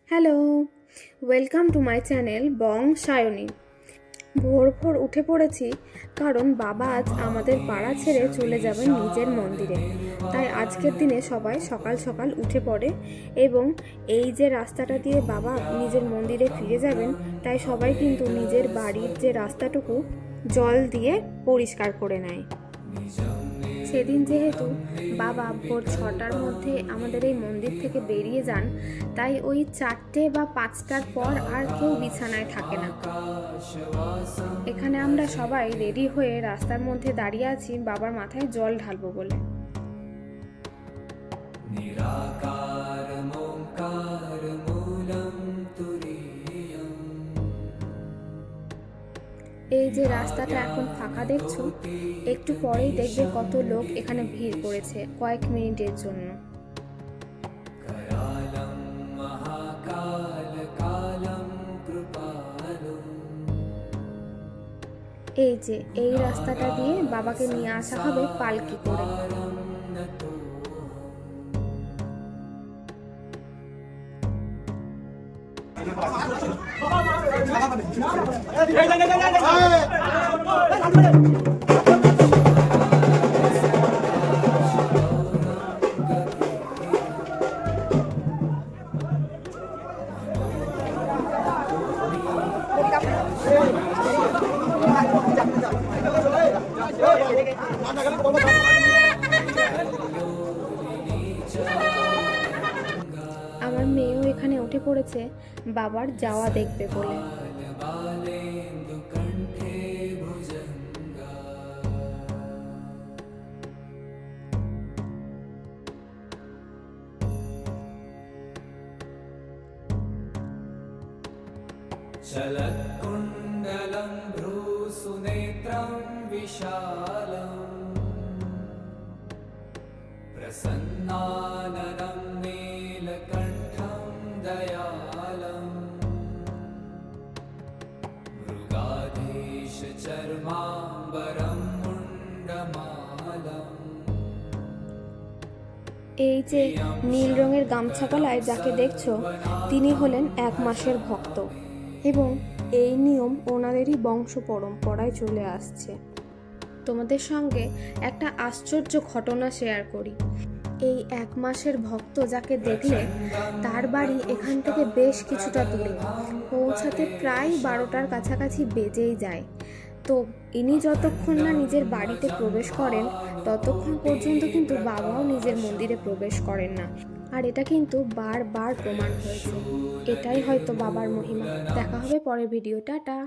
Hello, welcome to my channel Bong Sayani. ভোর ভোর উঠে পড়েছি, কারণ বাবা আজ আমাদের পাড়া ছেড়ে চলে যাবেন নিজের মন্দিরে। তাই আজকের দিনে সবাই সকাল সকাল উঠে পড়ে এবং এই যে রাস্তাটা দিয়ে বাবা নিজের মন্দিরে ফিরে যাবেন, তাই সবাই কিন্তু নিজের বাড়ির যে রাস্তাটুকু জল দিয়ে পরিষ্কার করে নেয়। সেদিন যেহেতু বাবা ভোর 6টার মধ্যে আমাদের এই মন্দির থেকে বেরিয়ে যান, তাই ওই 4টে বা 5টার পর আর কেউ বিছানায় থাকে না। এখানে আমরা সবাই রেডি হয়ে রাস্তার মধ্যে দাঁড়িয়ে আছি বাবার মাথায় জল ঢালবো বলে। এই যে রাস্তাটা এখন ফাঁকা দেখছো, একটু পরেই দেখবে কত লোক এখানে ভিড় করেছে কয়েক মিনিটের জন্য। এই যে এই রাস্তাটা দিয়ে বাবাকে নিয়ে আসা হবে পালকি করে। আমার মেয়েও এখানে উঠে পড়েছে বাবার যাওয়া দেখবে বলে। चलत्कुण्डलं भ्रूसुनेत्रं विशालं प्रसन्नाननं नीलकण्ठं दयालं मृगाधीशचर्माम्बरं मुण्डमालम्। এই যে নীল রঙের গামছা গলায় যাকে দেখছো, তিনি হলেন 1 মাসের ভক্ত এবং এই নিয়ম ওনাদেরই বংশ পরম্পরায় চলে আসছে। তোমাদের সঙ্গে একটা আশ্চর্য ঘটনা শেয়ার করি। এই 1 মাসের ভক্ত যাকে দেখলে, তার বাড়ি এখান থেকে বেশ কিছুটা দূরে, পৌঁছাতে প্রায় 12টার কাছাকাছি বেজেই যায়। তো ইনি যতক্ষণ না নিজের বাড়িতে প্রবেশ করেন, ততক্ষণ পর্যন্ত কিন্তু বাবাও নিজের মন্দিরে প্রবেশ করেন না। আর এটা কিন্তু বারবার প্রমাণ হয়েছে। এটাই হয়তো বাবার মহিমা। দেখা হবে পরের ভিডিও। টাটা।